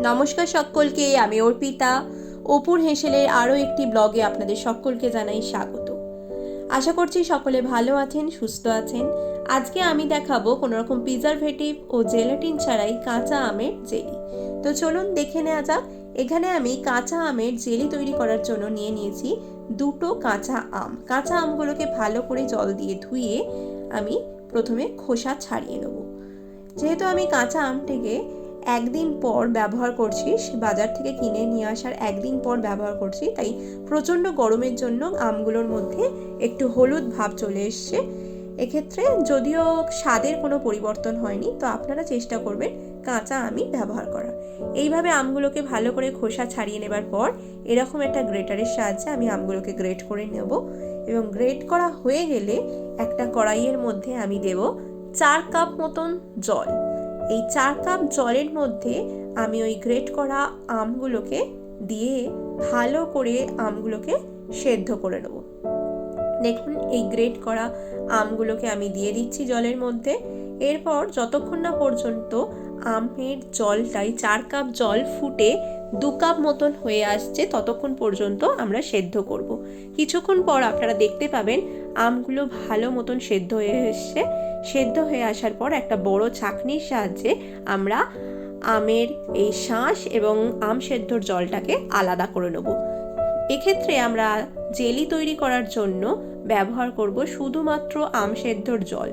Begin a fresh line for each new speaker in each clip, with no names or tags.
নমস্কার সকলকে, আমি অর্পিতা। অপুর হেঁসেলের আরও একটি ব্লগে আপনাদের সকলকে জানাই স্বাগত। আশা করছি সকলে ভালো আছেন, সুস্থ আছেন। আজকে আমি দেখাবো কোনোরকম প্রিজারভেটিভ ও জেলাটিন ছাড়াই কাঁচা আমের জেলি। তো চলুন দেখে নেওয়া যাক। এখানে আমি কাঁচা আমের জেলি তৈরি করার জন্য নিয়ে নিয়েছি দুটো কাঁচা আম। কাঁচা আমগুলোকে ভালো করে জল দিয়ে ধুয়ে আমি প্রথমে খোসা ছাড়িয়ে নেব। যেহেতু আমি কাঁচা আমটিকে একদিন পর ব্যবহার করছি, বাজার থেকে কিনে নিয়ে আসার একদিন পর ব্যবহার করছি, তাই প্রচণ্ড গরমের জন্য আমগুলোর মধ্যে একটু হলুদ ভাব চলে এসছে। এক্ষেত্রে যদিও স্বাদের কোনো পরিবর্তন হয়নি, তো আপনারা চেষ্টা করবেন কাঁচা আমই ব্যবহার করা। এইভাবে আমগুলোকে ভালো করে খোসা ছাড়িয়ে নেবার পর এরকম একটা গ্রেটারের সাহায্যে আমি আমগুলোকে গ্রেট করে নেব, এবং গ্রেট করা হয়ে গেলে একটা কড়াইয়ের মধ্যে আমি দেব 4 কাপ মতন জল। এই 4 কাপ জলের মধ্যে আমি ওই গ্রেট করা আমগুলোকে দিয়ে ভালো করে আমগুলোকে সেদ্ধ করে নেব। দেখুন, এই গ্রেট করা আমগুলোকে আমি দিয়ে দিচ্ছি জলের মধ্যে। এরপর যতক্ষণ না পর্যন্ত আমের জলটাই 4 কাপ জল ফুটে 2 কাপ মতন হয়ে আসছে, ততক্ষণ পর্যন্ত আমরা সেদ্ধ করব। কিছুক্ষণ পর আপনারা দেখতে পাবেন আমগুলো ভালো মতন সেদ্ধ হয়ে এসছে। সেদ্ধ হয়ে আসার পর একটা বড় ছাঁকনির সাহায্যে আমরা আমের এই শাঁস এবং আম সেদ্ধর জলটাকে আলাদা করে নেব। এক্ষেত্রে আমরা জেলি তৈরি করার জন্য ব্যবহার করব শুধুমাত্র আম সেদ্ধর জল।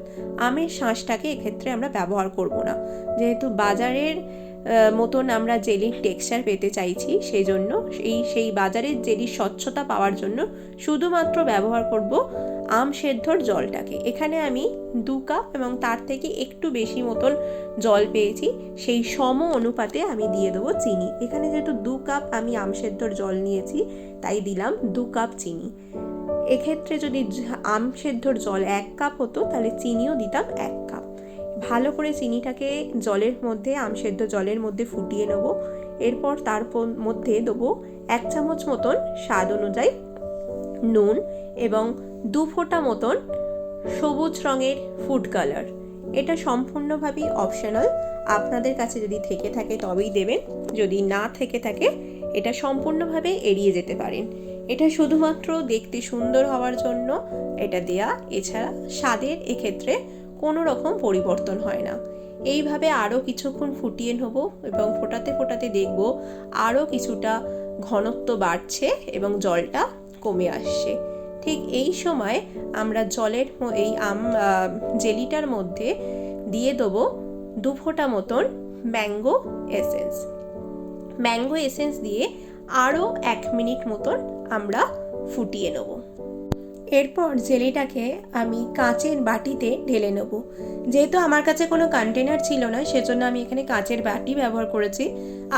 আমের শাঁসটাকে এক্ষেত্রে আমরা ব্যবহার করব না, যেহেতু বাজারের মতন আমরা জেলির টেক্সচার পেতে চাইছি, সেই জন্য সেই বাজারের জেলির স্বচ্ছতা পাওয়ার জন্য শুধুমাত্র ব্যবহার করব আম সেদ্ধর জলটাকে। এখানে আমি 2 কাপ এবং তার থেকে একটু বেশি মতন জল পেয়েছি, সেই সম অনুপাতে আমি দিয়ে দেবো চিনি। এখানে যেহেতু 2 কাপ আমি আম সেদ্ধর জল নিয়েছি, তাই দিলাম 2 কাপ চিনি। এক্ষেত্রে যদি আম সেদ্ধর জল 1 কাপ হতো, তাহলে চিনিও দিতাম 1 কাপ। ভালো করে চিনিটাকে জলের মধ্যে, আম সেদ্ধ জলের মধ্যে ফুটিয়ে নেব। এরপর তার মধ্যে দেবো 1 চামচ মতন স্বাদ অনুযায়ী নুন এবং 2 ফোঁটা মতন সবুজ রঙের ফুড কালার। এটা সম্পূর্ণভাবেই অপশনাল, আপনাদের কাছে যদি থেকে থাকে তবেই দেবেন, যদি না থেকে থাকে এটা সম্পূর্ণভাবে এড়িয়ে যেতে পারেন। এটা শুধুমাত্র দেখতে সুন্দর হওয়ার জন্য এটা দেয়া, এছাড়া স্বাদের এক্ষেত্রে কোনো রকম পরিবর্তন হয় না। এইভাবে আরও কিছুক্ষণ ফুটিয়ে নেব এবং ফোটাতে ফোটাতে দেখব আরও কিছুটা ঘনত্ব বাড়ছে এবং জলটা কমে আসছে। ঠিক এই সময় আমরা জলের এই জেলিটার মধ্যে দিয়ে দেবো 2 ফোঁটা মতন ম্যাঙ্গো এসেন্স। ম্যাঙ্গো এসেন্স দিয়ে আরও 1 মিনিট মতন আমরা ফুটিয়ে নেব। এরপর জেলিটাকে আমি কাঁচের বাটিতে ঢেলে নেব। যেহেতু আমার কাছে কোনো কন্টেনার ছিল না, সেজন্য আমি এখানে কাঁচের বাটি ব্যবহার করেছি।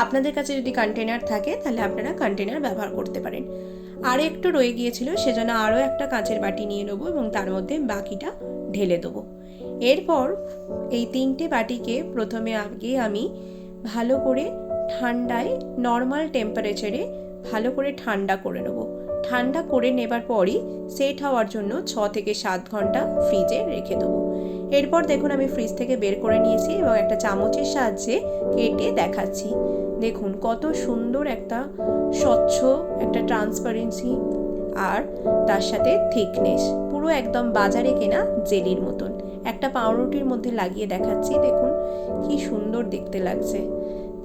আপনাদের কাছে যদি কন্টেনার থাকে তাহলে আপনারা কন্টেনার ব্যবহার করতে পারেন। আর একটু রয়ে গিয়েছিল, সেজন্য আরও একটা কাঁচের বাটি নিয়ে নেবো এবং তার মধ্যে বাকিটা ঢেলে দেবো। এরপর এই 3টে বাটিকে প্রথমে আগে আমি ভালো করে ঠান্ডায়, নর্মাল টেম্পারেচারে ভালো করে ঠান্ডা করে নেব। ঠান্ডা করে নেবার পরই সেট হওয়ার জন্য 6 থেকে 7 ঘন্টা ফ্রিজে রেখে দেবো। এরপর দেখুন, আমি ফ্রিজ থেকে বের করে নিয়েছি এবং একটা চামচের সাহায্যে কেটে দেখাচ্ছি। দেখুন কত সুন্দর একটা স্বচ্ছ একটা ট্রান্সপারেন্সি, আর তার সাথে থিকনেস পুরো একদম বাজারে কেনা জেলির মতন। একটা পাউরুটির মধ্যে লাগিয়ে দেখাচ্ছি, দেখুন কি সুন্দর দেখতে লাগছে,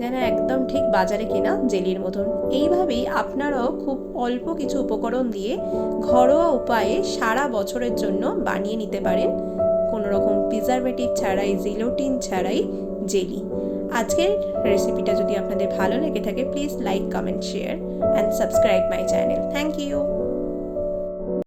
যেন একদম ঠিক বাজারে কেনা জেলির মতন। এইভাবেই আপনারাও খুব অল্প কিছু উপকরণ দিয়ে ঘরোয়া উপায়ে সারা বছরের জন্য বানিয়ে নিতে পারেন কোনো রকম প্রিজারভেটিভ ছাড়াই, জেলাটিন ছাড়াই জেলি। আজকের রেসিপিটা যদি আপনাদের ভালো লেগে থাকে, please like, comment, share and subscribe my channel. Thank you.